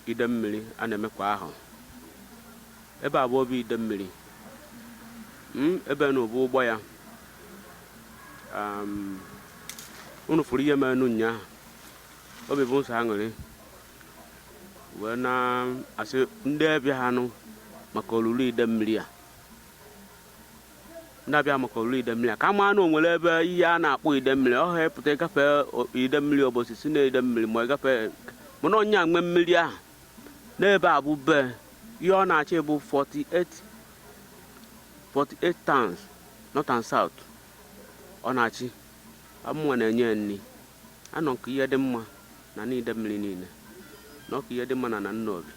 Idemili a na-emekwa ahụ ebe abụọ bụ Idemili ebe na obu ụgbọ ya unu furu ihe mere n'ụnyaahụ obi bụ nsọ aṅụrị wee na-asị ndị abịa ha nụ maka olulu Idemili a ndị abịa maka olulu Idemili a ka ma na onwere ebe ihe a na-akpọ Idemili ọ hepụta ịgafe Idemili obosi si na Idemili ma ịgafe mana onye a nwe mmiri ahụ n'ebe a bụ be ihe ọ na-achị bụ 48 towns north and south ọ na-achị amụma na-enye nri anọ nke ihe dị mma na Idemili niile na ọka ihe dị mma na Eze-Nnobi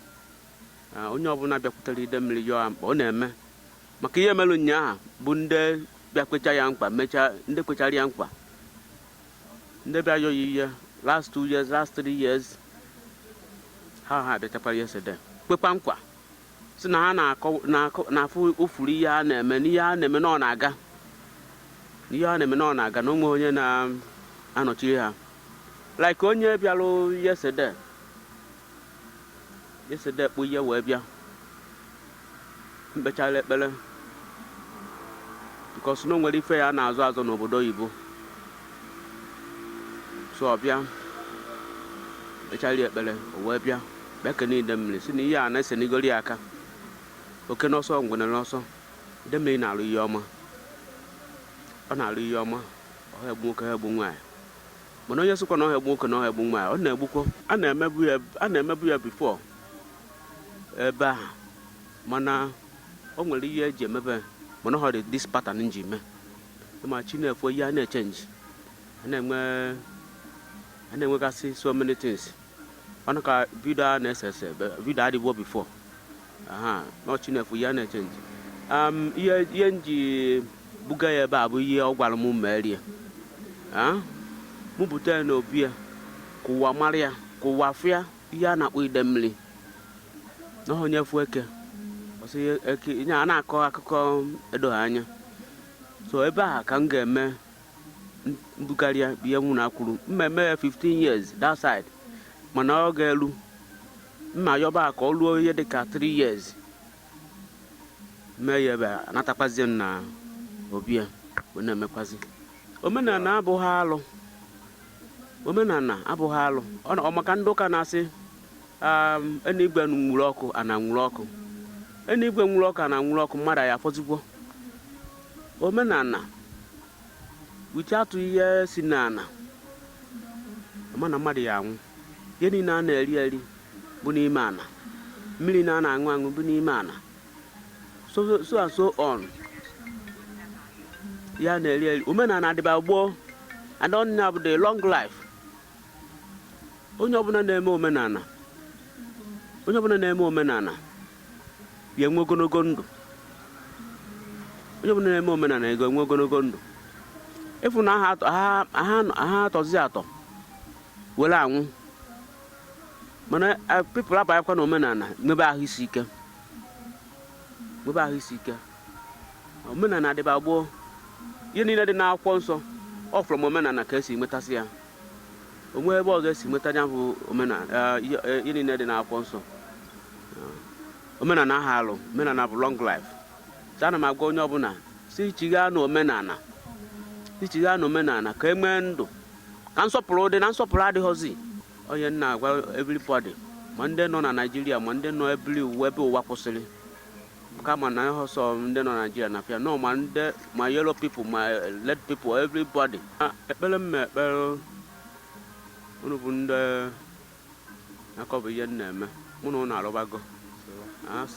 onye ọbụla bịakwutere Idemili yọọ mkpa ọ na-eme maka ihe mere ụnyaahụ bụ ndị bịa kwecha ya mkpa mechaa ndị kwechara ya mkpa ndị bịa yọọ ihe last 2 years last 3 years ha bịachakwara yesterday kpekwa nkwa si na ha na-afụ ofuru ihe a na-eme n'ihe a na-eme na ọ na-aga n'ihe a na-eme na ọ na-aga na onwe onye na-anọchiri ha like onye bịarụ yesterday kpụ ihe wee bịa mkpechara ekpere because na o nwere ife ya na-azụ azụ n'obodo oyibo so ọ bịa mkpechara ekpere o wee bịa bekene Idemili si na ihe a na-ese n'igori aka oke n'ọsọ ngwene n'ọsọ Idemili na-alụ ihe ọma ọ na-alụ ihe ọma ọ egbu nwoke egbu nwaanyị mana onye sịkwa na ọ egbu nwoke na ọ egbu nwaanyị ọ na-egbukwo a na-emebu ya before ebe ahụ mana o nwere ihe eji emebe mana ọ dị this pattern nji mee ma Chineke ihe a na-echenji a na-enwegasị so many things ọ ka vidio a na-ese vidio adịbwo before na Chineke ihe a na-echenji ihe nji buga ya ebe a bụ ihe ọ gwara m merie mụ bute ya n'obi ya ka ụwa mara ya ka ụwa fịa ihe a na-akpọ Idemili na onye fụ eke ihe a na-akọ akụkọ edoghị anya so ebe a ka m ga-eme mbugharị ya bụ ihe mụ na-akwuru mmemme ya 15 years that side mana ọ ga-elu mma yọba ka ọ luo ihe dịka 3 years mee ya ebe anatakwazi na obi ya wee na-emekwazi omenala abụghị alụ ọ maka ndị ụka na-asị enigwe nwụrụ ọkụ ana nwụrụ ọkụ enigwe nwụrụ ọkụ ana nwụrụ ọkụ mmadụ ya afọzigwo omenala uche atụ ihe si n'ana mana mmadụ ya anwụ ihe niile a na-eri bụ n'ime ana mmiri na-aṅụ aṅụ bụ n'ime ana so and so on ya na-eri omenala adịba gboo adọnya bụ the long life onye ọbụla na-eme omenala ya enwe ogologo ndụ onye ọbụla na-eme omenala ego enwe ogologo ndụ ịfụ na aha atọzi atọ were anwụ mana people abanyekwa na omenala nwebe ahụ isi ike omenala adịba gboo ihe niile dị n'akwụkwọ nsọ ọ from omenala ka esi nwetasị ya onwe ebe ọ ga-esi nweta ya bụ omenala ihe niile dị n'akwụkwọ nsọ omenala aha alụ omenala bụ long life ana m agwa onye ọbụla si chigha na omenala ka enwee ndụ ka nsọpụrụ dị na nsọpụrụ adịghọzi onye nna agwa everybody ma ndị nọ na Nigeria ma ndị nọ ebe ụwa kwụsịrị kama na ọsọ ndị nọ na Nigeria na fia no ma yellow people ma red people everybody ekpere unu bụ ndị akọbụ ihe na-eme mụ na ụnụ alụbago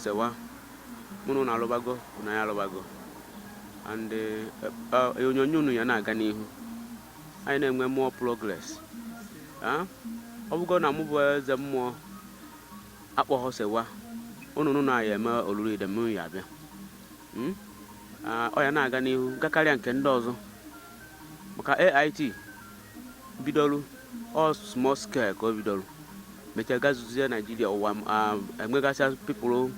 sewa mụ na ụnụ alụbago na ya alụbago and onyonyo unu ya na-aga n'ihu anyị na-enwe more progress ọ bụgo na mụ bụ eze mmụọ akpọghọ sewa unu na-aya eme olulu Idemili ya abịa ọ ya na-aga n'ihu gakarịa nke ndị ọzọ maka AIT bidoro all small scale ka o bidoro mechaa gazuzie Nigeria ụwa enwegasịa people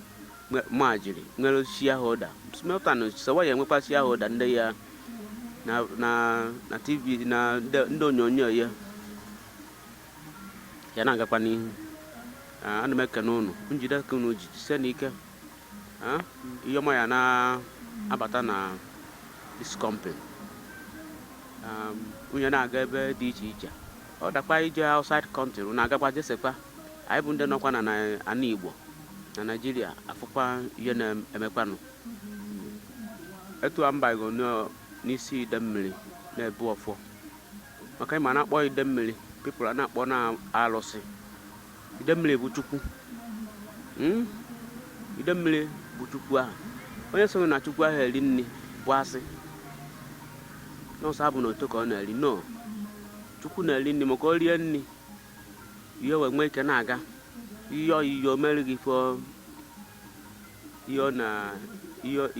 majiri nwere shareholder smelter sewa ya enwekwa shareholder ndị ya na TV na ndị onyonyo ya na-agakwa n'ihu ana m ekene unu njide ka unu ji site n'ike ihe ọma ya na-abata na this company onye na-aga ebe dị iche iche ọ dakwa ije outside country na-agakwa jesekwa anyị bụ ndị nọkwa na ana Igbo na Nigeria afụkwa ihe na-emekwanụ etu amba igo n'isi Idemili na-ebu ọfọ maka ịma na-akpọ Idemili people a na-akpọ na alụsị Idemili bụ Chukwu Idemili bụ Chukwu ahụ onye so na Chukwu ahụ eri nri bụ asị n'ọsọ abụ na oto ka ọ na-eri no Chukwu na-eri nri maka o rie nri ihe wee nwee ike na-aga ihe oyiyo mere gị fọ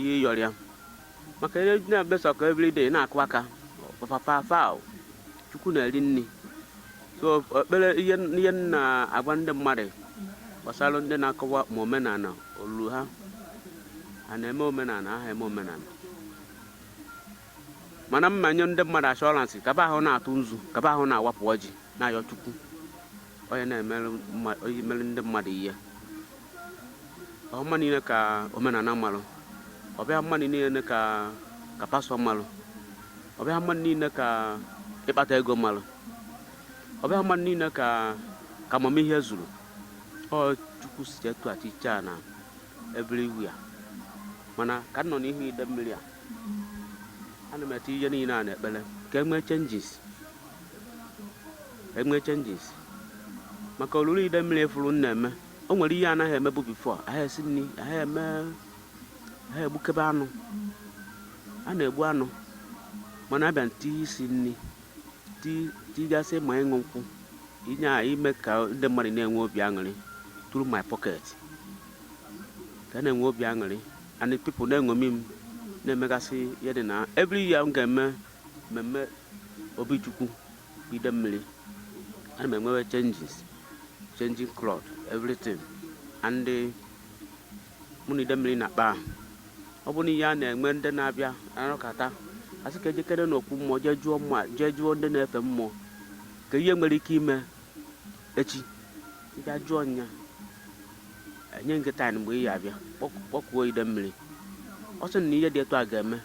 ihe yọrịa maka ihe na-abịa ka everyday na-akụ aka papa Chukwu na-eri nri so ekpere ihe na-agwa ndị mmadụ gbasara ndị na-akọwa ma omenala olulu ha a na-eme omenala ha eme omenala mana mmanye ndị mmadụ ashọransị kaba ahụ na-atụ nzu kaba ahụ na-awapụ ọjị na-ayọ Chukwu onye na-emere ndị mmadụ ihe ọma niile ka omenala mmalụ ọbịa mmadụ niile ka pasọ mmalụ ọbịa mmadụ niile ka ịkpata ego mmalụ ọbịa mmadụ niile ka amamihe zuru ọ Chukwu si etu achịcha na everywhere mana ka nọ n'ihu Idemili a ana m eti ihe niile a na-ekpere ka enwee changes maka olulu Idemili efuru na-eme o nwere ihe anaghị emebu before ahịa esi nri ahịa egbukebe anụ a na-egbu anụ mana abịa nti isi nri tigasị ma ịṅụ nkwụ ime ka ndị mmadụ na-enwe obi aṅụrị through my pocket ka na-enwe obi aṅụrị and people na-enwomi m na-emegasị ihe dị na every year m ga-eme mmemme obi Chukwu Idemili ana m enwewe changing cloth everything and mụ na Idemili na-akpa ọ bụ na ihe a na-enwe ndị na-abịa arụkata asị ka ejekere n'okwu mmụọ jee jụọ ndị na-efe mmụọ ka ihe nwere ike ime echi ịga jụọ nya enye nkịta mgbe ị ya abịa kpọkwuo Idemili ọ sị na ihe dị etu a ga-eme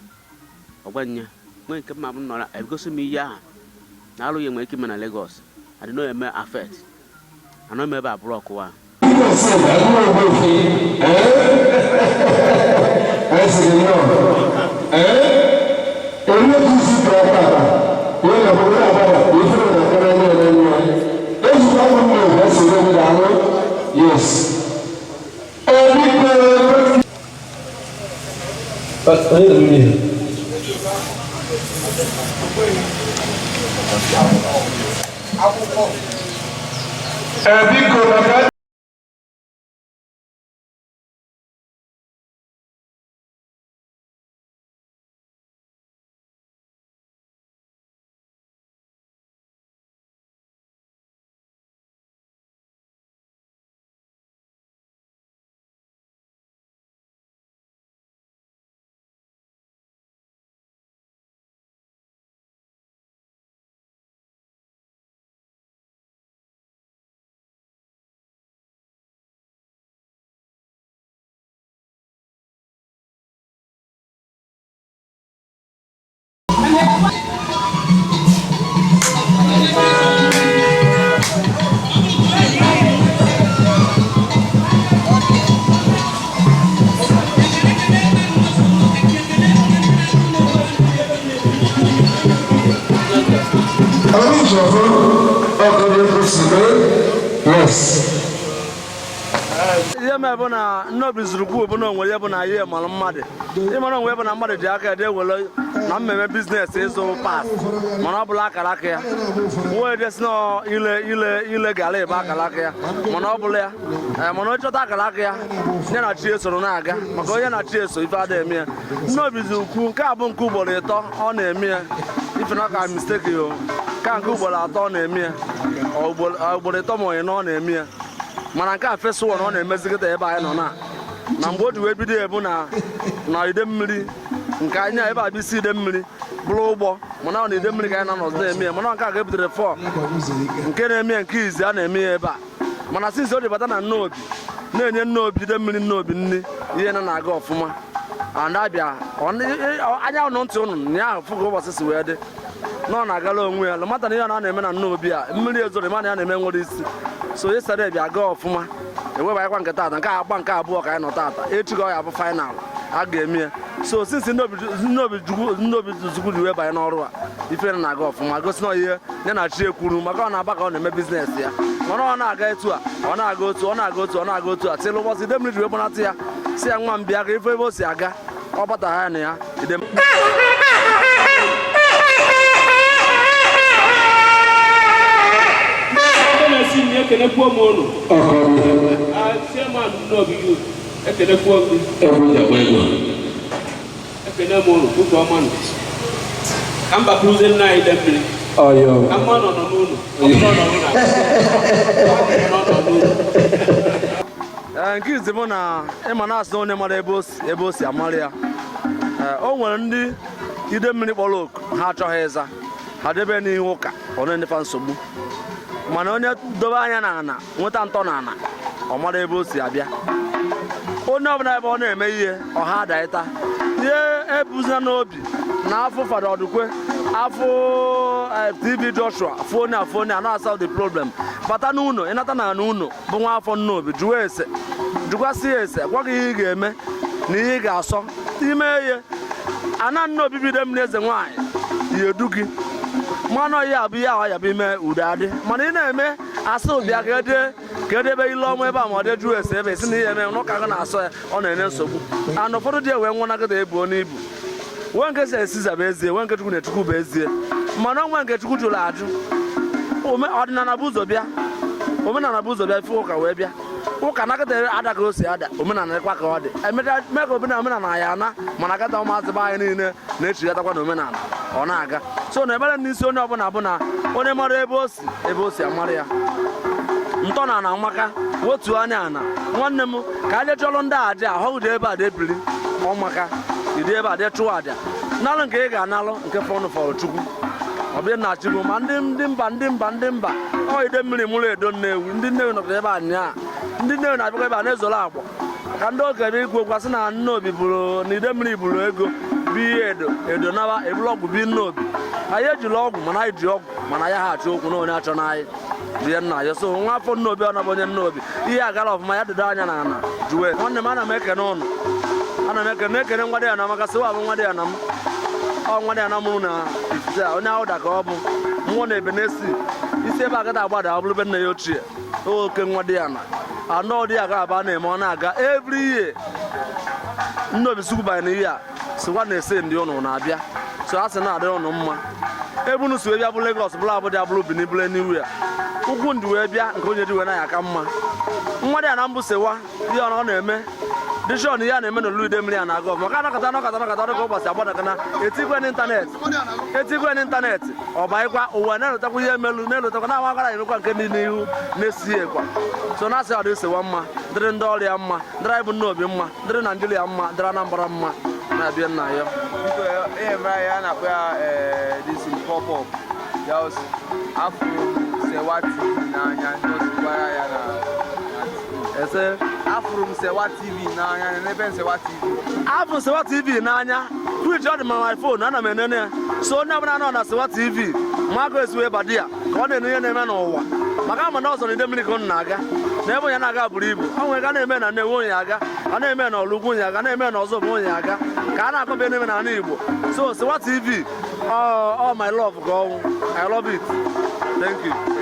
ọgbanye nwee nke mma m nọrọ egosi m ihe ahụ na alụ ya nwere ike ime na Lagos adịnọ eme afet anọ m ebe abụrụ ọkụwa yes. Ezeama bụ na Nnọbi Zurukwuo bụ na onwe ya bụ na ihe mara mmadụ ịmara onwe ya bụ na mmadụ ji aka ede were na mmemme biznes ịzụ pas mana ọ bụla akara aka ya nwa edesi na ile gara ebe akara aka ya mana ọ bụla ya mana onye chọta akara aka ya nye na chi esoro na-aga maka onye na chi eso ife ada eme ya Nnọbi Zurukwuo nke a bụ nke ugboro ịtọ ọ na-eme ya ife na ka misteki yo ka nke ugboro atọ ọ na-eme ya ugboro ịtọ ma onye na ọ na-eme ya mana nke a festival ọ na-emezigide ebe anyị nọ na mgbe o ji wee bido ebu na Idemili nke anya ebe a bụ isi Idemili bụrụ ụgbọ mana ọ na Idemili ka anyị na-anọzi na-eme ya mana nke a ga-ebitere fọ nke na-eme ya nke izi a na-eme ya ebe a mana since o debata na Nnobi na-enye Nnobi Idemili Nnobi nri ihe na-aga ọfụma and abịa anya ụnụ ntị ụnụ nya ahụ fụgo ụbọchị si wee dị na ọ na-agala onwe ya mata na ihe a na-eme na Nnobi a mmiri ezoro mana ya na-eme nwere isi so yesterday bịa gaa ọfụma ewebanyekwa nke tata nke agba nke abụọ ka anyị nọ tata echi ga ọ ya bụ final a ga-eme ya so since Nnobi Chukwu ji wee banye n'ọrụ a ife na-aga ọfụma gosi na ihe ya na chi ekwuru maka ọ na-aba ka ọ na-eme biznes ya mana ọ na-aga etu a ọ na-aga otu a tịlụ ụbọchị Idemili ji wee gbanata ya si ya nwa m bịa ka ife ebe o si aga ọ batagha ya na ya nke izi mụ na ịma na-asị na onye mara ebe o si amara ya o nwere ndị Idemili kpọrọ oku ha achọghị ịza ha debe n'ihu ụka ọ na-enyefa nsogbu mana onye dobe anya n'ala nweta ntọ n'ala ọ mara ebe o si abịa onye ọbụla ebe ọ na-eme ihe ọha adaịta ihe ebuzina n'obi na afọ Fada Ọdụkwe afọ TV Joshua afọ onye a na-asa the problem bata n'ụlọ ịnata na ụlọ bụ nwa afọ Nnobi jụkwasị ya ese gwa gị ihe ị ga-eme na ihe ị ga-asọ ime ihe ana Nnobi bido Idemili eze nwaanyị ya edu gị mmanụ ihe abụ ihe ahụ ya bụ ime udo adị mana ị na-eme asị ụbịa ka edebe ile ọnwa ebe a ma ọ dị jụọ ese ebe esi na ihe eme n'ụka gị na-asọ ya ọ na-enye nsogbu and ụfọdụ dị ewe nwa nagịda ebuo n'ibu nwe nke si esiza bụ ezie nwe nke Chukwu na-echukwu bụ ezie mana onwe nke Chukwu jụrụ ajụ ọdịnala bụ ụzọ bịa omenala bụ ụzọ bịa ife ụka wee bịa ụka nakịta ada ka o si ada omenala dịkwa ka ọ dị emechaa mee ka omenala ya ana mana akata ụmụazị be anyị niile na-echigatakwa na omenala ọ na-aga so na ebere n'isi onye ọbụla bụ na onye mara ebe o si amara ya ntọ na ana maka otu anya ana nwanne m ka anyị chọrọ ndị aja ahụ dị ebe a debiri ọmaka ịdị ebe a dị chụọ aja nalụ nke ị ga-analụ nke fọrọ Chukwu ọ bịa na Chukwu ma ndị mba ọ Idemili mụrụ edo Nnewi ndị Nnewi nọkọta ebe a nya ndị Nnewi na-abịakwa ebe a na-ezoro agbọ ka ndị okenye ikwu okwu asị na Nnobi bụrụ na Idemili bụrụ ego bụ ihe edo nawa ebulu ọgwụ bi Nnobi anyị ejila ọgwụ mana anyị ji ọgwụ mana ya ha achọ okwu na onye achọ na anyị bụ ihe nna ya so nwa afọ Nnobi ọ nabụ onye Nnobi ihe agara ọfụma ya dịdo anya na ana juwe nwanne m ana m ekene ụnụ na-ekene nwa dị ya na amakasị wa bụ nwa dị ya na m ọ nwa dị ya na mụrụ na Ifite onye ahụ da ka ọ bụ mmụọ na Ebenesi isi ebe agada agbada ọ bụrụ be nna ya ochie oke nwa dị ya na anọ dị ya ga aba na-eme ọ na-aga every year Nnobi sukwubanye na ihe a sikwa na-ese ndị ụnụ na-abịa so a sị na-adị ụnụ mma ebe unu si wee bịa bụ Lagos bụrụ Abuja bụrụ Benin bụrụ Anywhere ugwu ndị wee bịa nke onye dị wee na-ya aka mma nwa dị ya na mbụ sewa ihe ọ na-eme dishon ihe a na-eme na Olulu Idemili a na-aga maka anọkọta dịka ụbọchị agbadaka na etigwe n'ịntanetị ọ banyekwa ụwa na-elotakwa ihe melu na-elotakwa na-awagara emekwa nke dị n'ihu na-esighi ekwa so na-asị ọ dị sewa mma dịrị ndị ọrịa mma dịrị anyị bụ Nnobi mma dịrị Naijiria mma dịrị Anambra mma na-abịa nna ya ihe mere ya na-akpọ ya disi pọpọp ya afụrụ Sewa TV n'anya ndị otu gwara ya na ese afụrụ m Sewa TV n'anya n'ebe Sewa TV afụrụ Sewa TV n'anya twitch ọ dị ma my phone ana m enene ya so onye ọbụla nọ na Sewa TV ma aka esiwe ebe dị ya ka ọ na-ene ihe na-eme n'ụwa maka ama na ọzọ na Idemili ka ọ na-aga na ebe onye na-aga buru ibu o nwere ka na-eme na Nnewi onye aga a na-eme na Olugwu onye aga na-eme na ọzọ bụ onye aga ka a na-akọba eme na ala Igbo so Sewa TV all my love ka ọnwụ I love it thank you.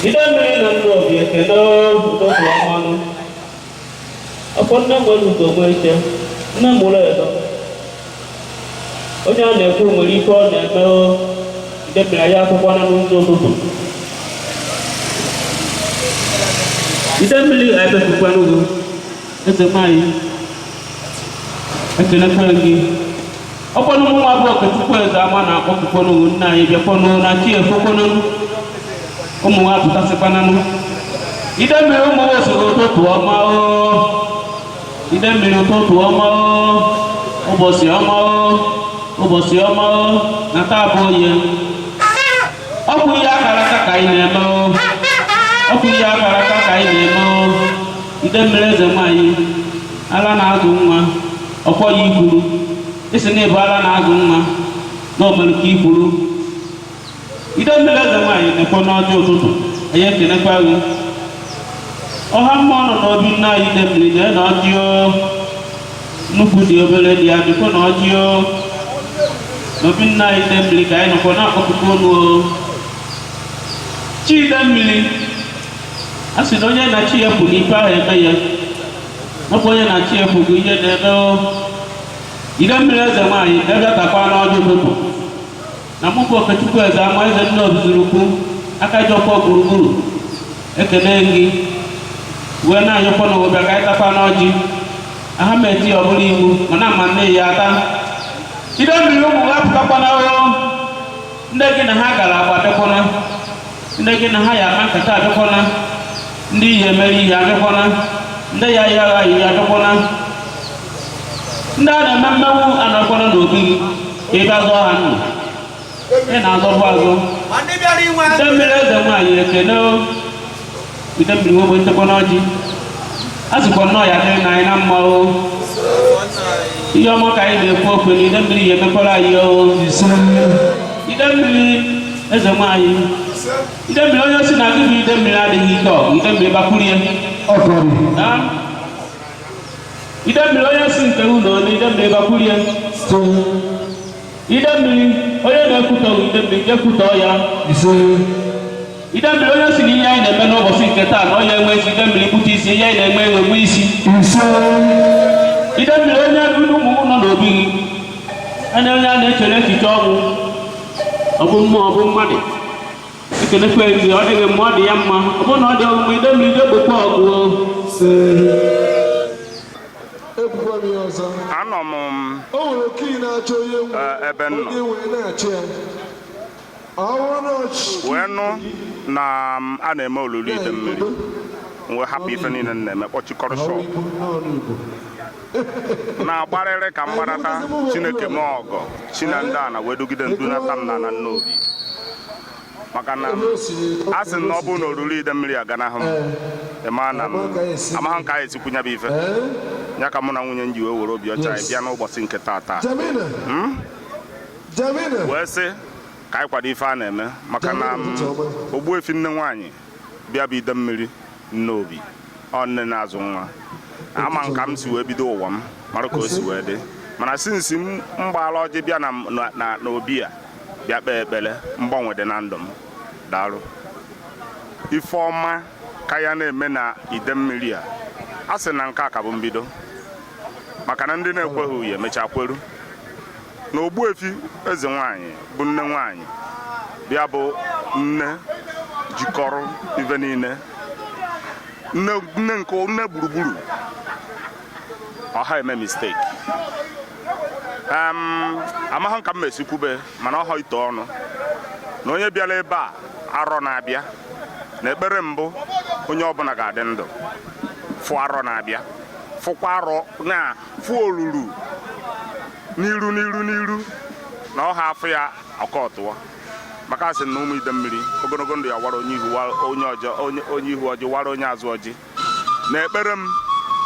Idemiri na Nnọbi ekele ụtụtụ ọmanụ. Afọ nne nwere ugogbe eche, nne mụrụ edo. Onye a na-ekwu nwere ike ọ na-eme Idemiri ya akwụkwọ na n'ụzọ ụtụtụ. Idemiri ebepụkwa n'ugwu. Ezeama ekelekwa gị. Ọkwanụ nwa bụ Okechukwu Ezeama na-akpọpụkwa n'ugwu nna anyị bịakwanụ na chi efokwanụ. Ụmụ nwa pụtasịkwananụ. Idemiri ụmụ osoro ụtụtụ ọma Idemiri ụtụtụ ọma ụbọchị ọma na taa bụ onye. Ọkụ ihe akara aka ka anyị na-eme Idemiri Ezeama ala na-azụ nwa ọkwọ ya ikwuru isi na ịbụ ala na-azụ nwa na omerika ikwuru. Idemiri Ezeama na-ekwe n'ọjọọ ụtụtụ anyị ekenekwa gị. Ọha mma ọ nọ n'obi nna anyị Idemiri jee na ọjịọ nnukwu dị obere dị ya dịkwa na ọjịọ n'obi nna anyị Idemiri ka anyị nọkwa na-akpọpụta ọnụ. Chi Idemiri a sị na onye na chi efu n'ife ahụ eme ya ọkwa onye na chi efu bụ ihe na-eme. Idemiri Ezeama na-ebetakwa n'ọjọọ ụtụtụ na mụbụ Okechukwu Ezeama Eze-Nnobi Zurukwuo Akajiofor Gbulu-Gbulu ekele gị wee na-anyụkwa n'ụbịa ka anyị takwa n'ọjị aha meti ọbụla iwu mana ama nne ya ata. Idemiri ụmụ ha pụtakwana ndị gị na ha gara agba abịakwana, ndị gị na ha ya ama nkata abịakwana, ndị ihe emere ihe abịakwana, ndị ya ihe agha ihe abịakwana, ndị a na-eme mmenwu anọkwana n'obi gị ebe azụ ha nọ ị na-azọbụ azụ. Idemiri Ezeama ekele Idemiri nwegbe nchekwa n'ọjị a sịkwa nnọọ ya dịrị na anyị na mma ihe ọma ka anyị na-ekwu okwu na Idemiri ya emekwara anyị Idemiri Ezeama Idemiri onye si na gị bụ Idemiri adịghị ike ọgụ Idemiri bakwuru ya. Idemiri onye si nke ụlọ na Idemiri bakwuru ya. Idemiri onye na-ekwutọghị Idemiri jekwutọọ ya. Idemiri onye si na ihe anyị na-eme n'ụbọchị nke taa na onye enwe isi Idemiri kpụta isi ihe anyị na-eme enwe isi. Idemiri onye ụmụ nọ n'obi gị onye a na-echere echiche ọnwụ ọ bụ mmụọ ọ bụ mmadụ ekelekwa gị ọ dịghị mma ọ dị ya mma ọ bụ na ọ dị ọgwụgwụ Idemiri ga-egbokwa ọgụ. Anọ m ebe nọ wee nụ na a na-eme olulu Idemiri wee hapụ ife niile na-eme kpọchikọrọ shọp na-agbarịrị ka mgbarata Chineke mee ọgọ Chinandana wee dugide ndunata m na Nnọbi maka na a sị na ọ bụ na olulu Idemiri aganahụ m amaghị ka anyị esikwunye bụ ife ya ka mụ na nwunye m ji wee were obi ọcha anyị bịa n'ụbọchị nke taa wee sị ka anyị kwado ife a na-eme maka na Ogbuefi nne nwaanyị bịa bụ Idemiri Nnọbi ọ nne na-azụ nwa ama nka m si wee bido ụwa m mara ka o si wee dị mana sinsi m gbaala ọjị bịa na obi a bịa kpee ekpere mgbanwe dị na ndụ m daalụ ife ọma ka ya na-eme na Idemiri a sị na nke a ka bụ mbido maka na ndị na-ekweghị uye emechaa kweru na Ogbuefi eze nwaanyị bụ nne nwaanyị bịa bụ nne jikọrọ ife niile nne gburugburu ọha eme mistake amaghị ka m mesi kwube mana ọha ite ọnụ na onye bịara ebe a arọ na-abịa na ekpere mbụ onye ọbụla ga-adị ndụ fụ arọ na-abịa fụkwa arọ na fụ olulu n'iru na ọha afọ ya ọkọtụwa maka asị na ụmụ Idemiri ogologo ndụ ya wara onye ihu ọjị wara onye azụ ọjị na ekpere m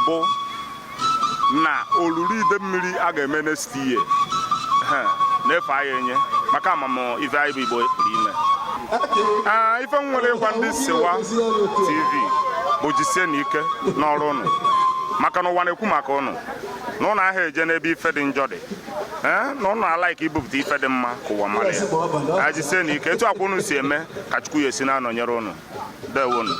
bụ na olulu Idemiri a ga-eme next year na-efe anyị enye maka amamụ ife anyị bụ Igbo pụrụ ime ife m nwere ịgwa ndị Sewaent TV bụ jisie n'ike n'ọrụ ụnụ maka na ụwa na-ekwu maka ụnụ na ụnụ ahụ eje n'ebe ife dị njọ dị na ụnụ alaiki ibupụta ife dị mma ka ụwa mara ya ajisie na ike etu akwa ụnụ si eme ka Chukwu ya esi na-anọnyere ụnụ dewo ụnụ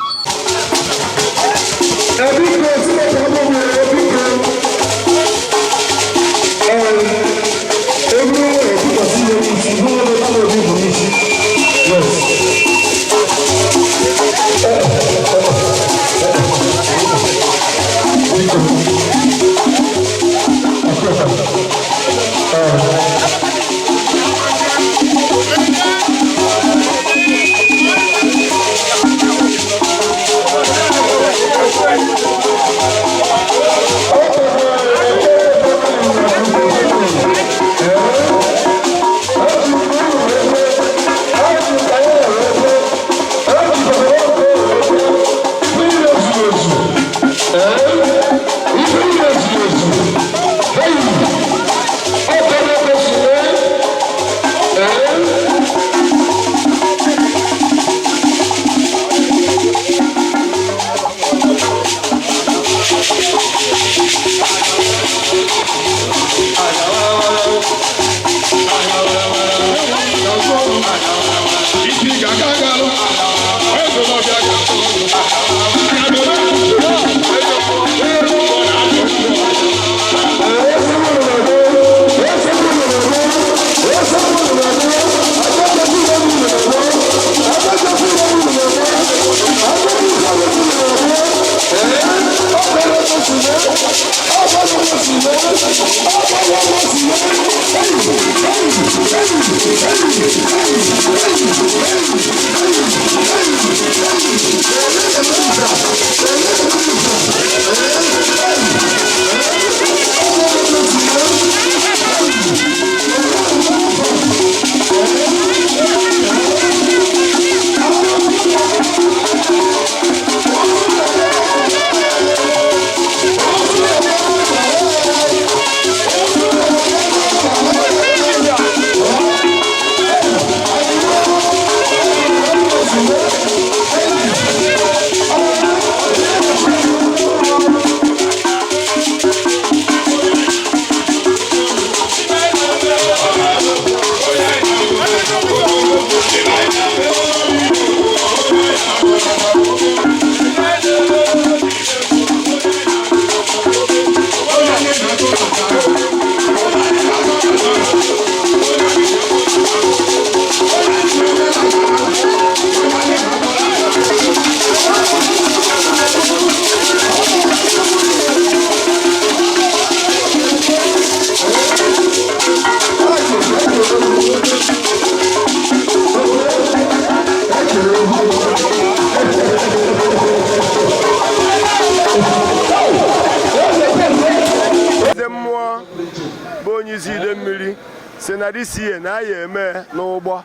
Senadisi na ya eme n'ụgbọ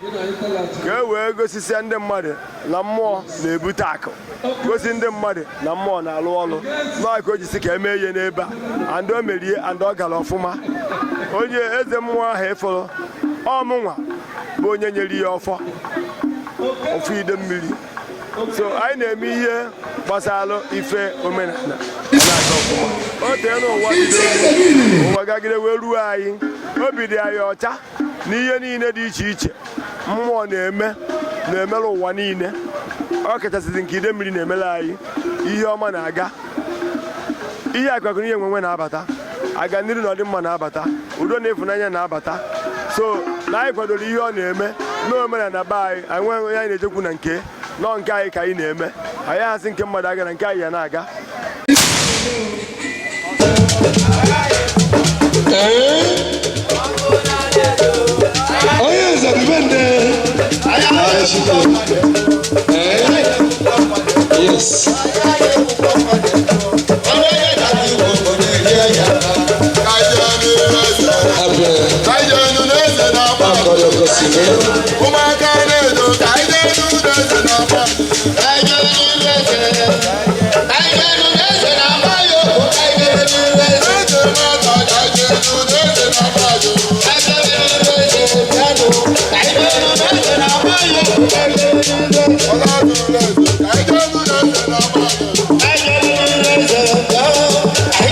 ka e wee gosisia ndị mmadụ na mmụọ na-ebute akụ gosi ndị mmadụ na mmụọ na-alụ ọlụ n'aka o jisi ka eme ihe n'ebe a and o merie and ọ gara ọfụma onye eze mmụọ ahụ ịfụrụ ọmụnwa bụ onye nyere ihe ofu Idemiri so anyị na-eme ihe gbasara ife omenala o tee n'ụwa bidoro ụwa gagide wee ruo anyị obi dị anyị ọcha n'ihe niile dị iche iche mmụọ na-emerụ ụwa niile ọ kachasịzi nke Idemiri na-emere anyị ihe ọma na-aga ihe akụkụ ihe enwenwe na-abata aga n'iru na ọdịmma na-abata udo na ịfụnanya na-abata so na anyị kwadoro ihe ọ na-eme n'omenala be anyị anyị nweghị onye anyị na-ejekwu na nke nọ nke anyị ka anyị na-eme anyị asị nke mmadụ aga na nke anyị ya na-aga onye nze bibende yes I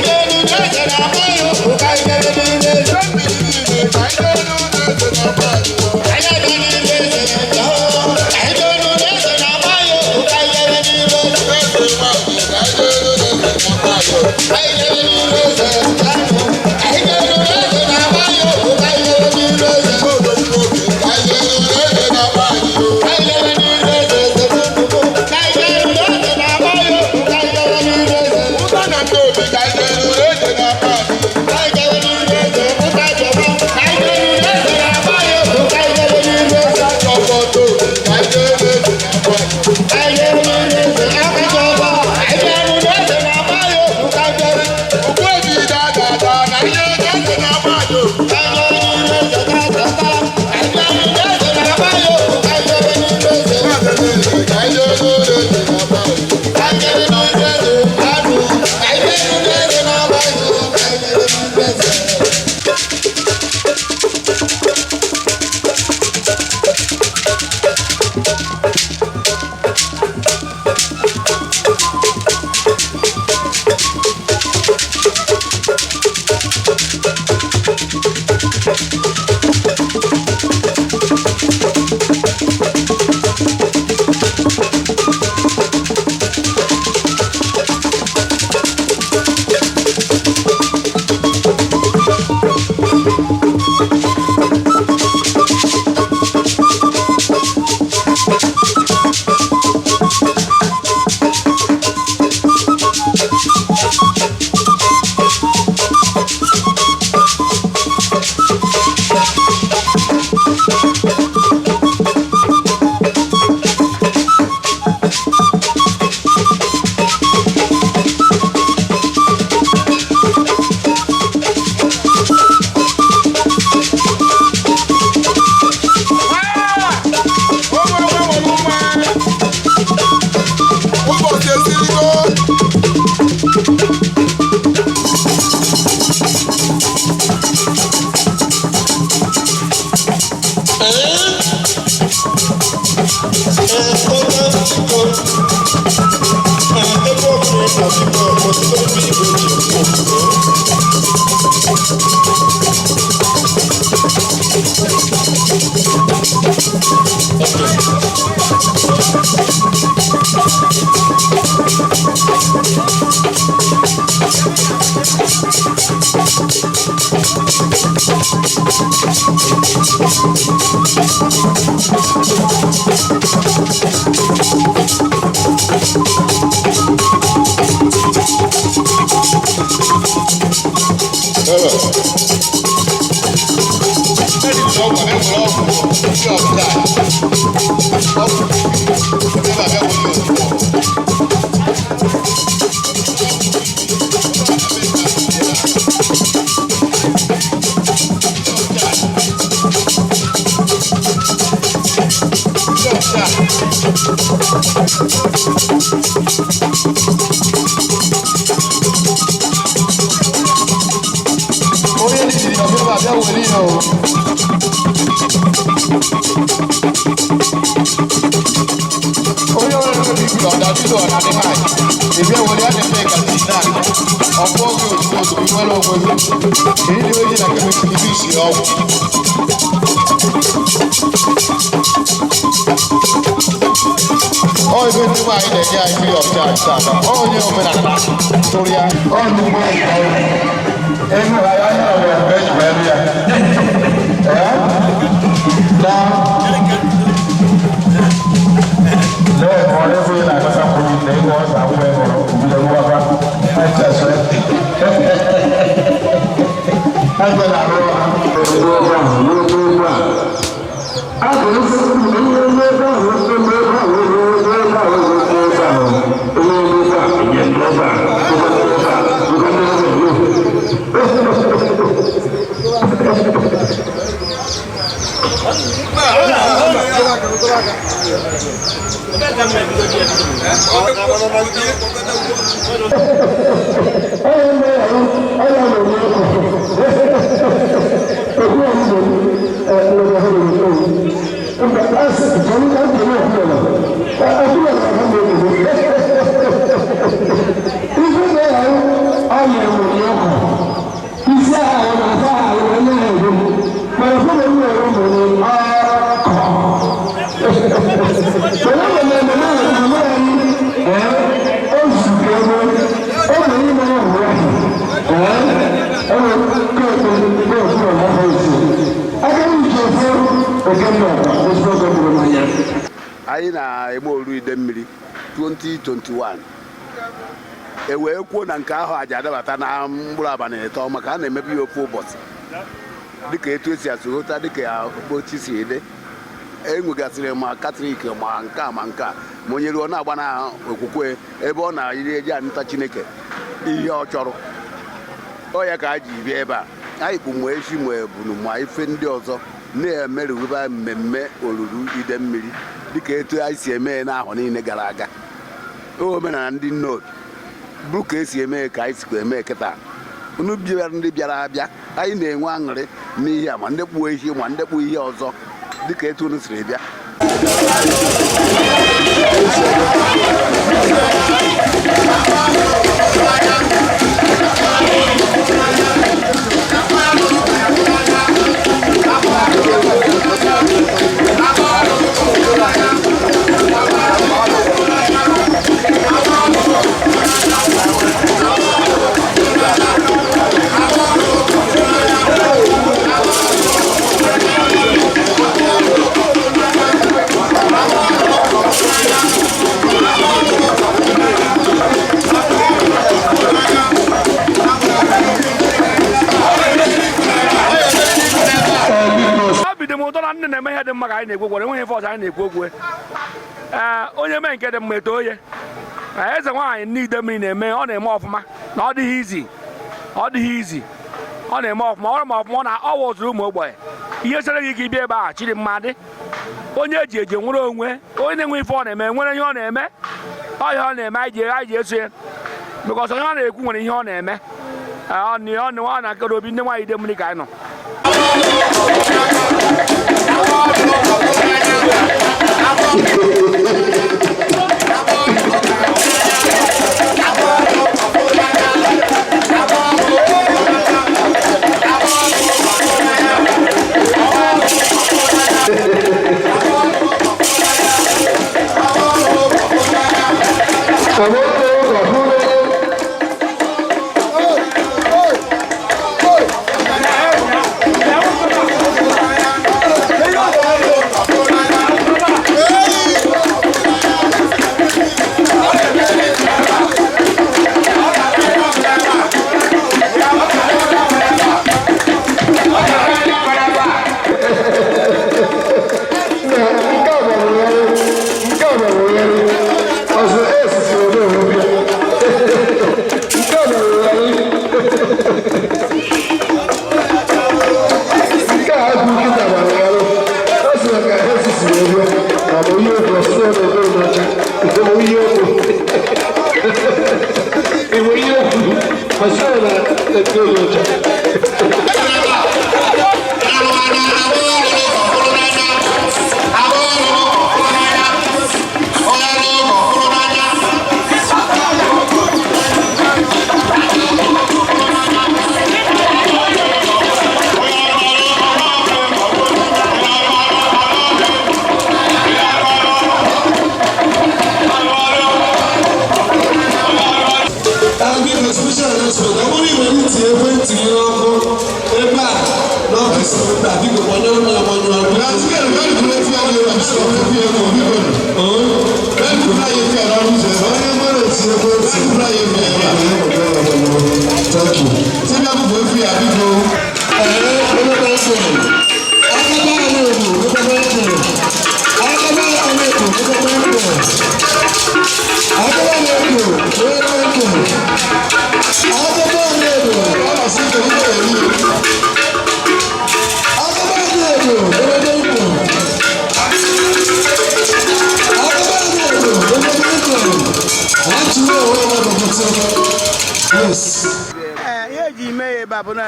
Anyị na-eme Olulu Idemili 2021 wee kwuo na nke ahụ aja adabata na mkpụrụ abalị ịtọ maka a na-emebi ya ofu ụbọchị dịka etu esi asụghọta dịka ụbọchị si ede enwegasịrị ma katọlik ma nke a ma nke a ma onye ruo na-agba na okwukwe ebe ọ na-iri eji anụta Chineke ihe ọ chọrọ ọ ya ka a ji bịa ebe a anyị kpụ ma echi ma ebunu ma ife ndị ọzọ na-emerụba mmemme Olulu Idemili dịka etu anyị si eme n'ahụ niile gara aga omenala ndị Nnobi bụ ka esi eme ka anyị sikwa eme kịta unu bịara ndị bịara abịa anyị na-enwe aṅụrị n'ihe a ma ndị kpuo ehi ma ndị kpuo ihe ọzọ dịka etu unu siri bịa ndị na-eme ihe dị mma ka anyị na-ekwu okwu enweghị ife ọzọ anyị na-ekwu okwu onye mee nke dị mma eto oye eze nwaanyị ndị Idemili na-eme ọ na-eme ọfụma na ọ dịghị izi ọ na-eme ọfụma ọrụ ma ọfụma na ọ wụzụrụ ụmụ ogbenye ihe chere gị ka ịbịa ebe a chiri mma dị onye eji eje nwere onwe onye na-enwe ife ọ na-eme nwere ihe ọ na-eme ọ ihe ọ na-eme anyị ji eso ya because onye ọ na-ekwu nwere ihe ọ na-eme ọ na-akara obi ndị nwaanyị Idemili ka anyị nọ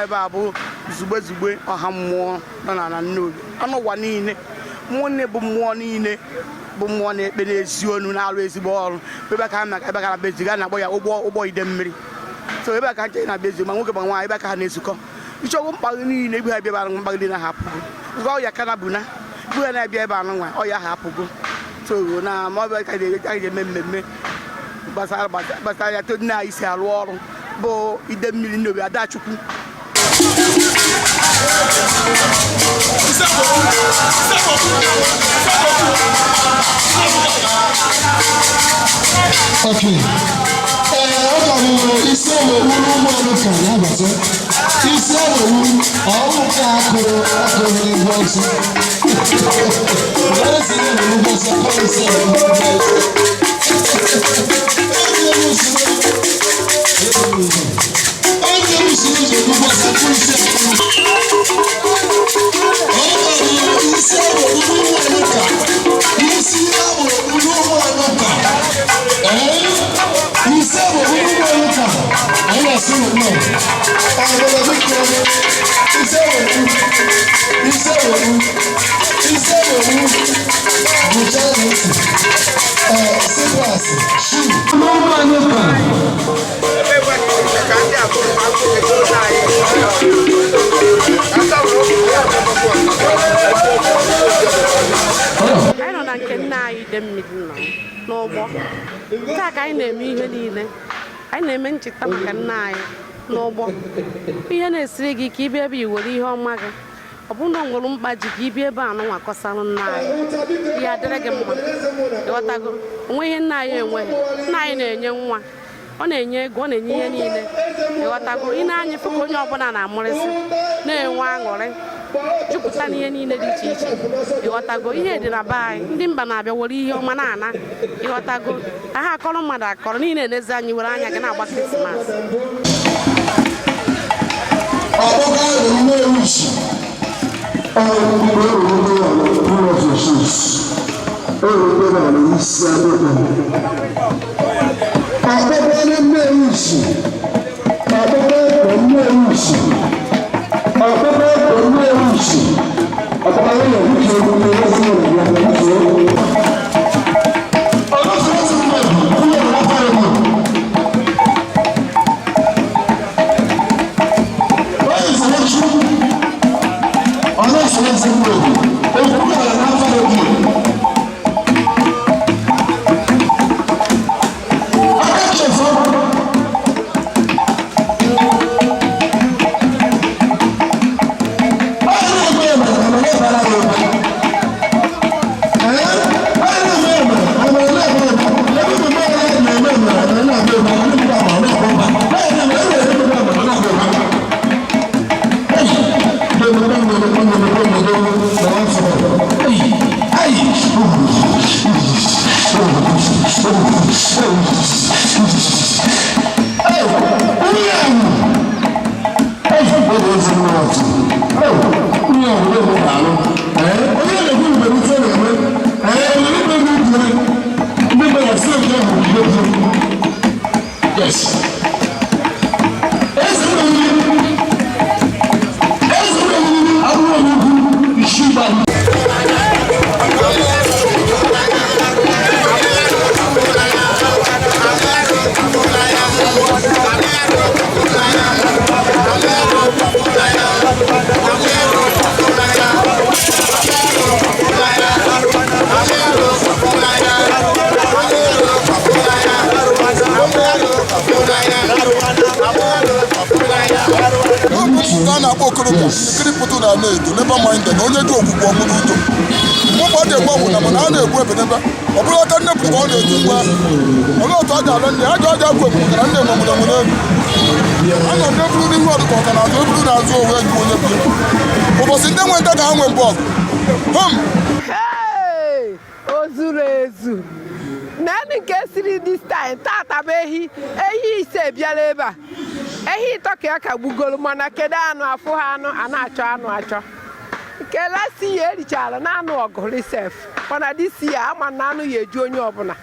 Babu zugbe ọha mmụọ nọ na Nnobi ọnụwa niile mmụọ nne bụ mmụọ niile bụ mmụọ na-ekpe n'ezi onu na-arụ ezigbo ọrụ ebe ka ebe ka na beziga na-akpọ ya ụgbọ Idemiri so ebe ka nche na bezi ma nwoke ma nwaanyị ebe ka ha na-ezukọ ịchọgwụ mkpagị niile egbu ha bịa mkpagị dị na hapụgo ọ ya kana bụ na bụ ya na-abịa ebe anụ nwa ọ ya hapụgo so na ma ọ bụ ka anyị eme mmemme gbasara ya todi na isi arụ ọrụ bụ Idemili Nnobi Akajiofor Okay. Isi ewuru ụmụanụ ka na-abata. Isi ewuru ọrụ ka akụrụ n'igwe ọsọ. Ezi ewuru ụbọchị akọrọ isi ewuru I don't know can I Idemili no more. Taka I name ihe niile. I name ncheta maka nna anyị n'ụgbọ. Ihe na-esiri gị ka ibe ebe iwere ihe ọma gị. Ọ bụ na ngwuru mkpa ji ka ibe ebe anụ nwa kọsara nna anyị. Ya dịrị gị mma. Ịghọtago? Onwe ihe nna anyị enweghị. Nna anyị na-enye nwa. Ọ na-enye ego, ọ na-enye ihe niile. Ịghọtago? Ị na-anya ife ka onye ọbụla na-amụrịsị na-enwe aṅụrị. Jupụta n'ihe niile dị iche iche. Ịghọtago? Ihe dị na be anyị. Ndị mba na-abịa were ihe ọma na-ana. Ịghọtago? Ka ha akọrọ mmadụ akọrọ niile na-enezi anyị were anya gị na-agba Krismas. Thank you. never mind them. Only do Umuakuaso. Nobody will go. Man, I don't go. Never. Obula can never go. Only do well. Although I don't know, I don't go. I don't know. I'm not never doing what I'm talking about. I'm doing as well when you want to. But since then, when that I went back, hey, Ozurezu. Nani kesiri this time. Tata behi. Ehi se bialeba. Ehi toke Gbulu-Gbulu mana keda anu afu anu anacho anu acho. Kela si ye richala na anu ogoli sef. Mana this year ama na anu yeju onye obuna.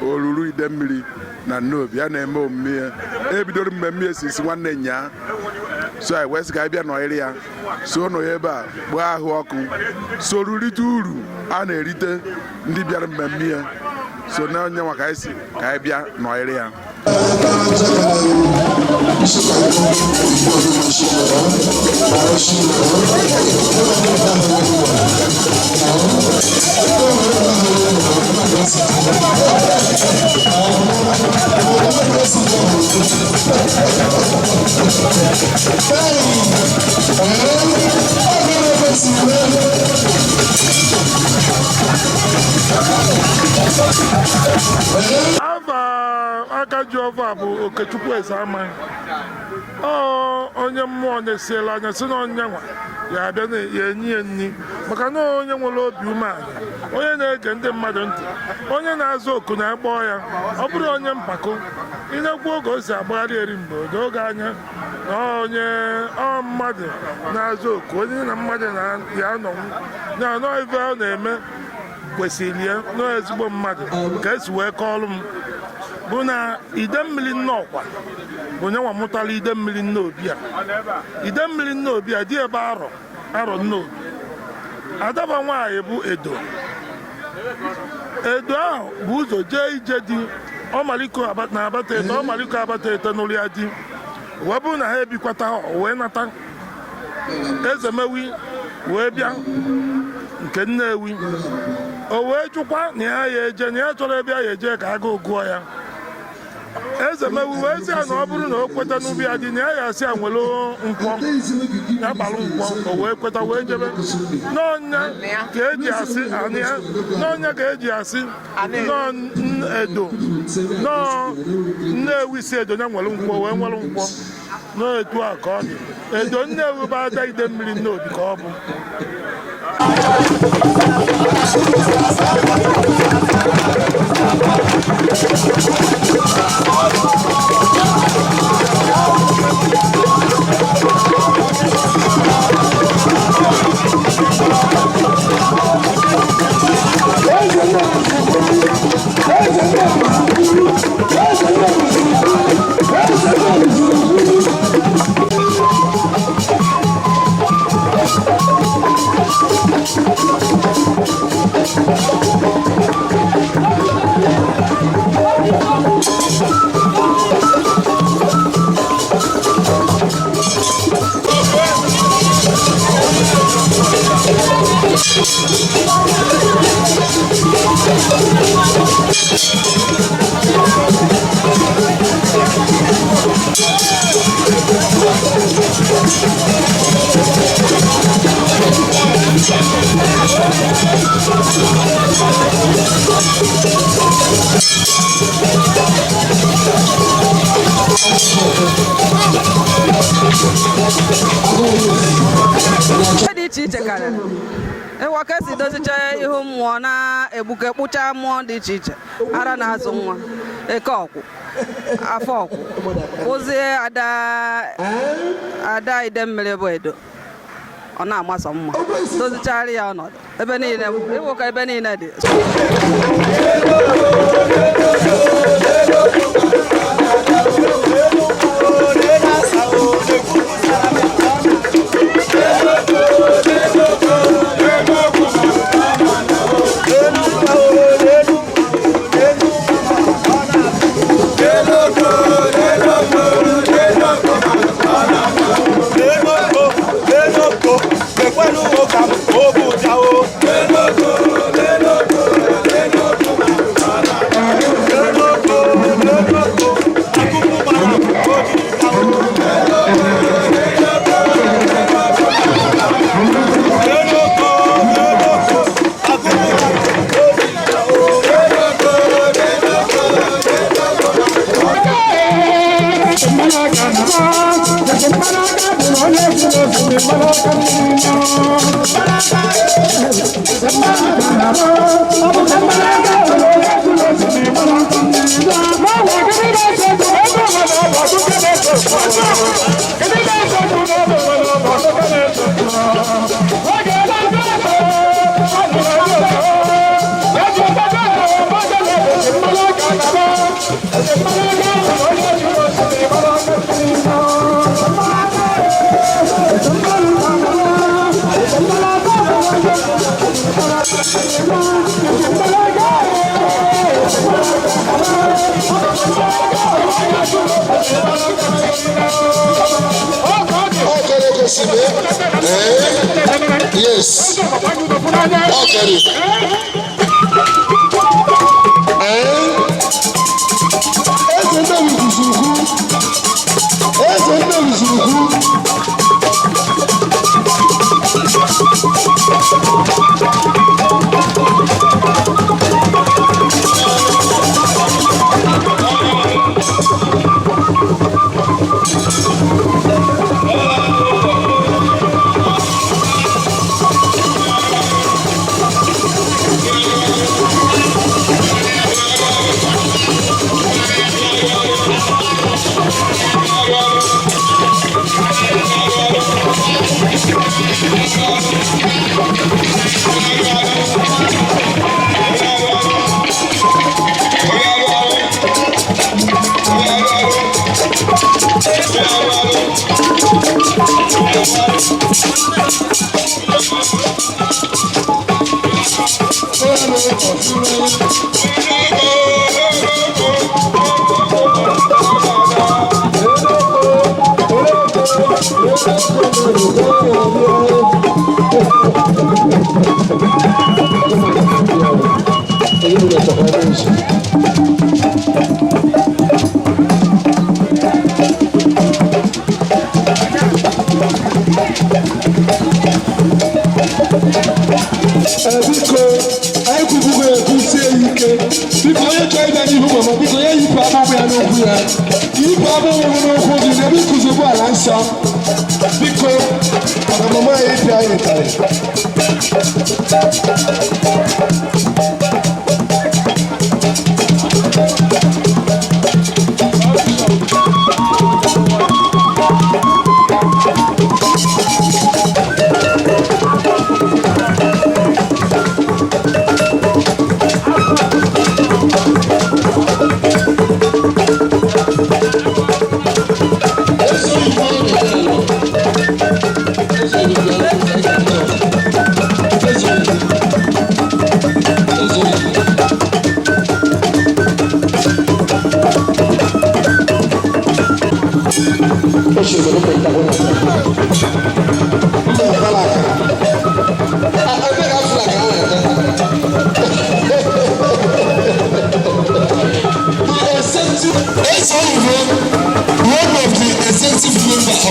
Olulu Idemili na Nnobi a na-eme omume ebidoro mmemme esisi nwanne nya so I west ga bịa n'ọrịa ya so no ebe a gbaa ahụ ọkụ so rurite uru a na-erite ndị bịara mmemme ya so na onye nwa ka isi ka bịa n'ọrịa ya Akajiofor bụ Okechukwu Ezeama onye mmụọ na-esiela anya si na onye nwa ya abịa ya enyi ya nni maka na onye nwere obi umeala onye na-ege ndị mmadụ ntị onye na-azụ oku na-akpọ ya ọ bụrụ onye mpako ịna-ekwu oge o si agbagharị eri mgbe odoge anya na onye mmadụ na-azụ oku onye na mmadụ ya anọnwụ na anọ ife ọ na-eme kwesịrị ya n'ezigbo mmadụ ka esi wee kọọlụ m bụ na Idemili nnọọkwa bụ nye nwa mụtara Idemili Nnobi a Idemili Nnobi a dị ebe arọ Nnobi adaba nwaanyị bụ Edo ahụ bụ ụzọ jee ije dị ọmaliko abata eto n'ụlọ ya dị wee bụ na ha ebikwata wee nata Ezemewi wee bịa nke Nnewi o wee jụkwa na ya eje na ya chọrọ ebe ya eje ka agụụ gụọ ya eze mewu ezi a na ọ bụrụ na o kweta n'ubi ya dị na ya asị a nwere nkwọ ya gbalụ nkwọ o wee kweta wee jebe n'ọnya ka eji asị n'ọnya ka eji asị edo nnewi si edo ya nwere nkwọ wee nwere nkwọ n'etu a ka ọ dị edo nnewi bụ ada Idemili Nnobi ka ọ bụ dị iche iche karịrị ịwa ka esi dozicha ihu mmụọ na-egbuke kpụcha mmụọ dị iche iche ara na-azụ nwa eke ọkwụ afọ ọkwụ kpụzie ada Idemili bụ edo ọ na-amasọ mma dozichara ya ọnọdụ ebe niile ịwụ ka ebe niile dị Yes. Okay. Eze-Nnobi Zurukwuo. Eze-Nnobi Zurukwuo. biko anyị kwubugo ekwusie ike biko onye chọrọ ịga n'ihu mama biko ya yipụ abụbụ ya n'okwu ya yipụ abụbụ n'okwu gị na ebe ịkụzigbu ala nsọ biko maka mama anyị ịpịa anyị ịtarị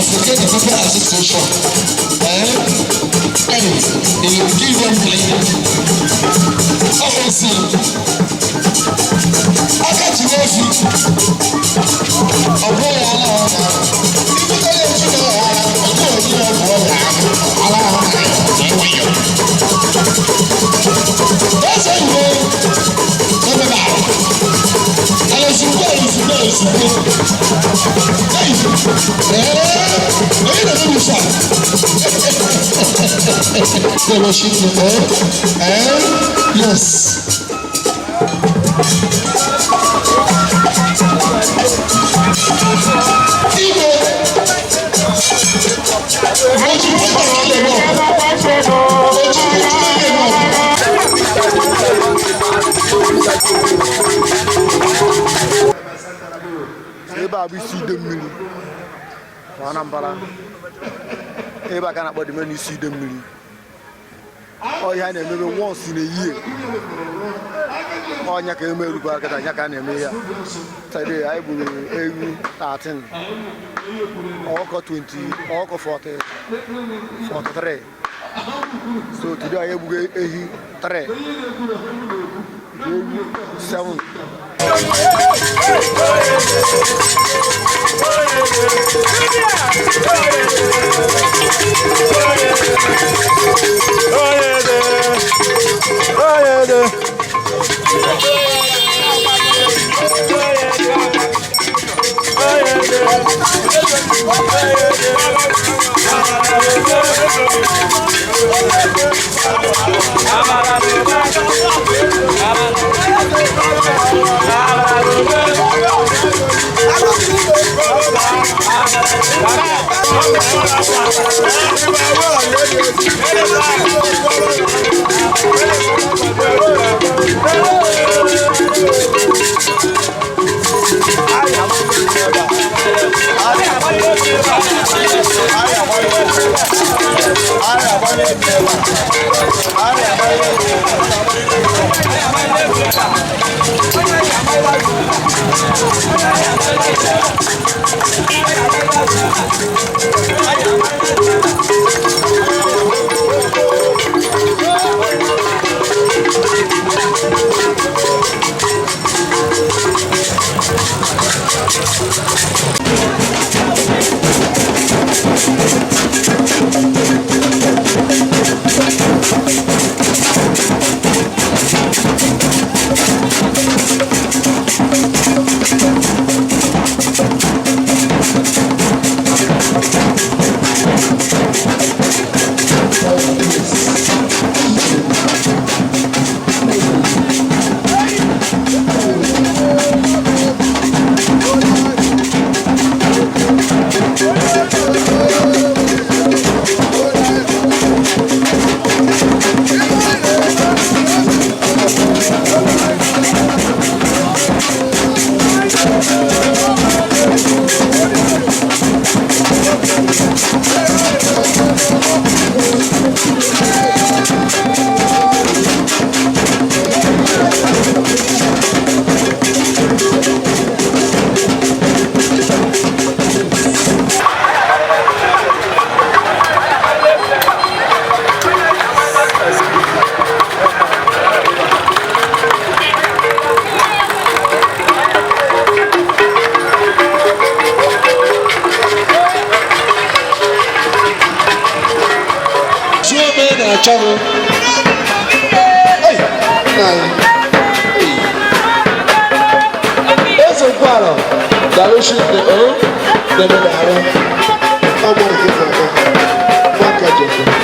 Association, and they will give them obviously Akajiofor they worship the Lord, and yes. Idemiri Anambra ebe aka na-akpọ dịme n'isi Idemiri ọhịa na-emebe once in a year ọnya ka emerukwa aka anya ka na-eme ya today anyị gburu ewu 13 ọkọ 20 ọkọ 43 so today anyị egbugo ehi 3 ewu 7. Eze-Nnobi Dalushi the Akajiofor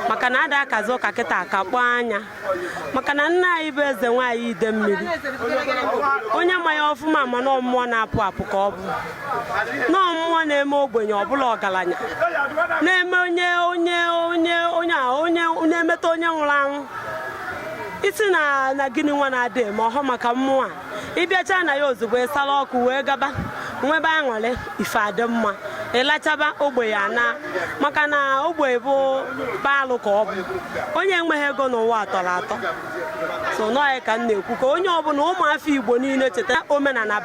maka na ada akazi ụka kịta aka kpọọ anya maka na nna anyị bụ eze nwaanyị Idemiri onye ma ya ọfụma ma na mmụọ na-apụ apụ ka ọ bụ na mmụọ na-eme ogbenye ọbụla ọgaranya na-eme onye emeta onye nwụrụ anwụ isi na gịnị nwa na-adị ma ọhụ maka mmụọ a ịbịacha na ya ozugbo ịsala ọkụ wee gaba nwebe aṅụrị ife adị mma ịlachaba ogbe ya na maka na ogbe bụ baalụ ka ọ bụ onye enweghị ego n'ụwa atọrọ atọ so nọọ ka m na-ekwu ka onye ọbụla ụmụafọ Igbo niile cheta omenala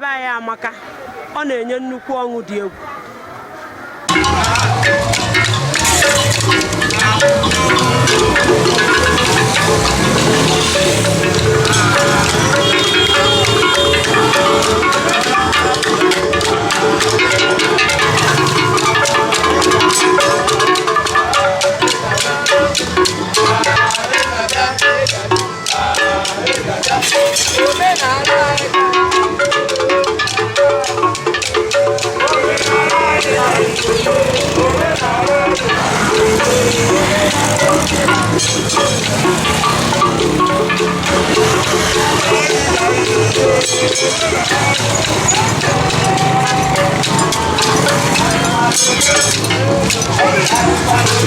be anyị amaka ọ na-enye nnukwu ọṅụ dị egwu.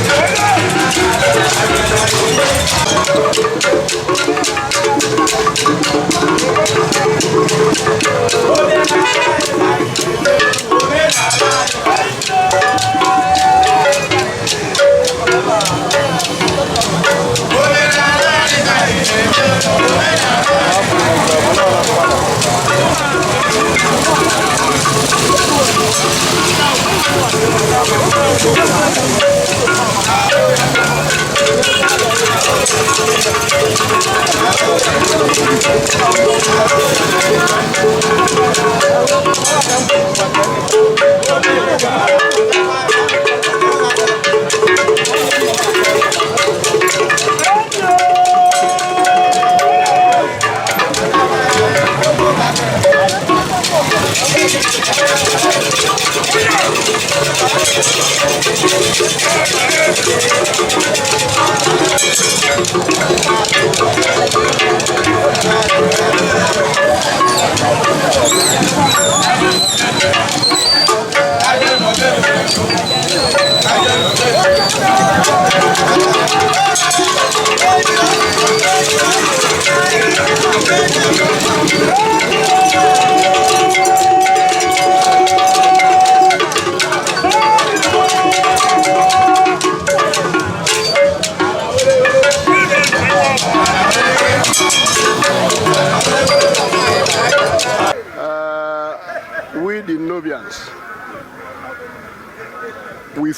Hey!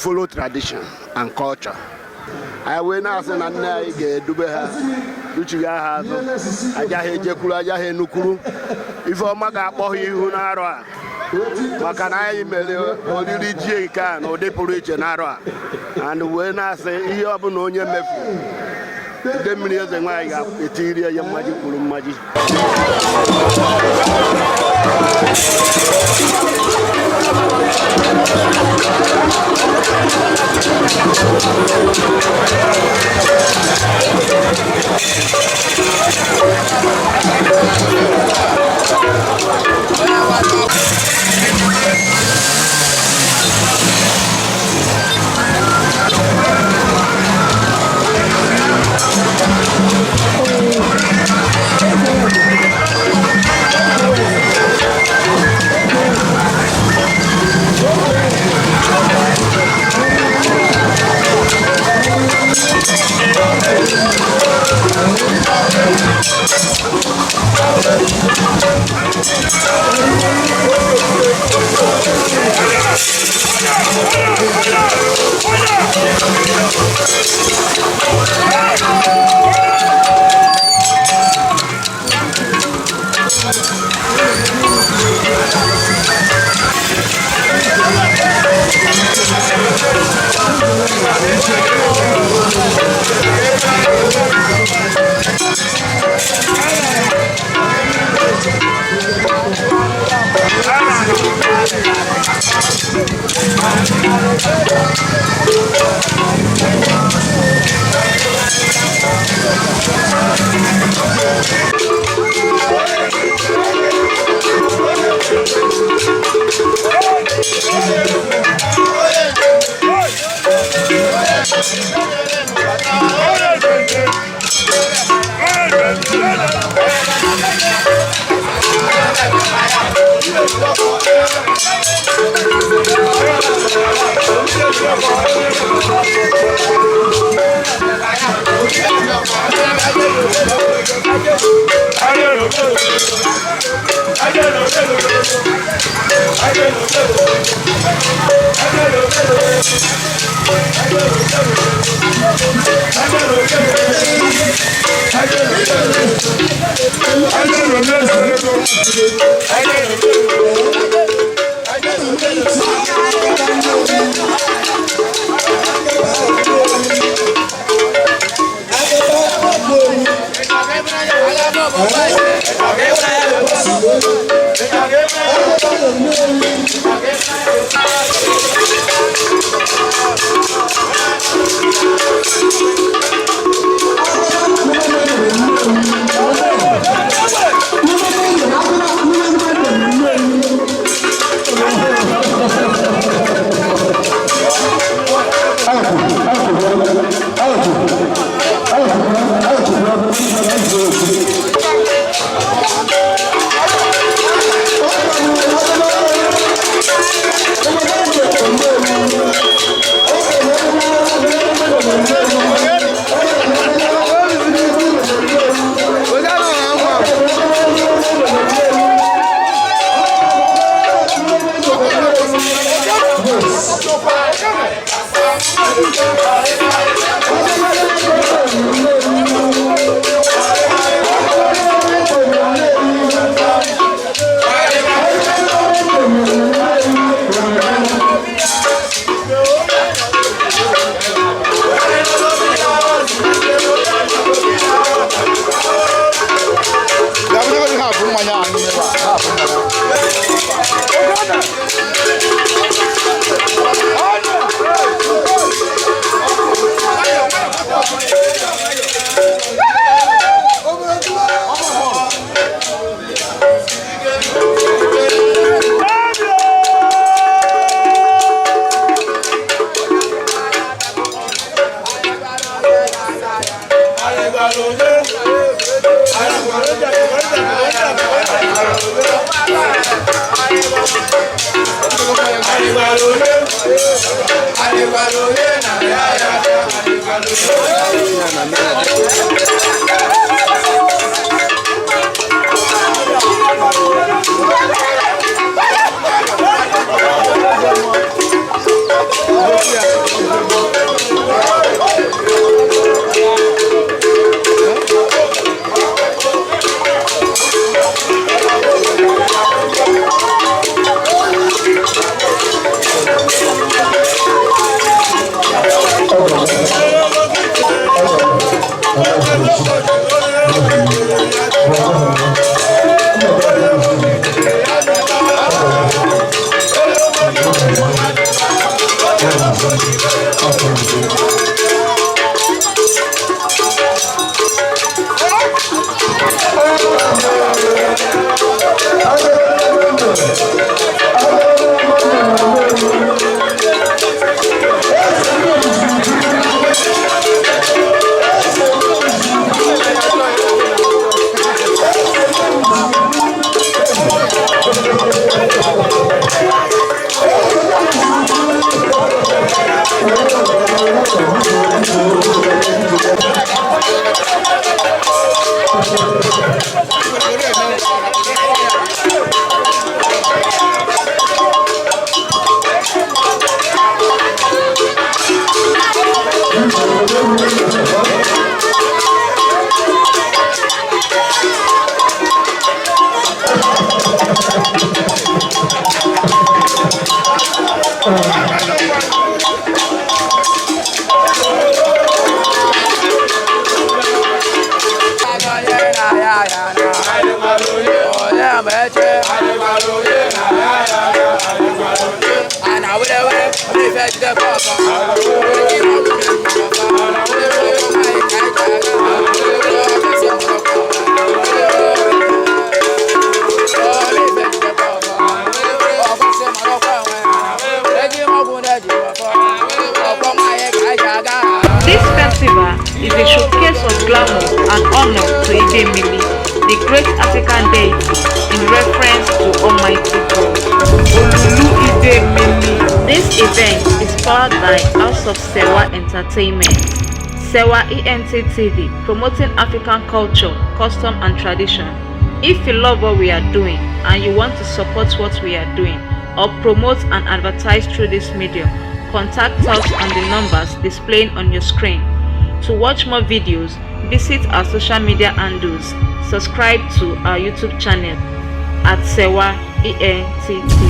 follow tradition and culture. I will now say that I get Dubeha, Luchiga, Ajahe Jekula, Ajahe Nukuru. If I make a boy who narrow, Makana Olulu Idemili or Deputy Nara. And when I say, you have no name, Idemili is a my Etiria Yamaji Maji. Yeah. This festival is a showcase of glamour and honor to Idemili, the great African deity in reference to Almighty God. Olulu Idemili. This event is powered by House of Sewaent Entertainment, Sewaent TV, promoting African culture, custom and tradition. If you love what we are doing and you want to support what we are doing or promote and advertise through this medium, contact us on the numbers displaying on your screen. To watch more videos, visit our social media handles. Subscribe to our YouTube channel at Sewaent TV.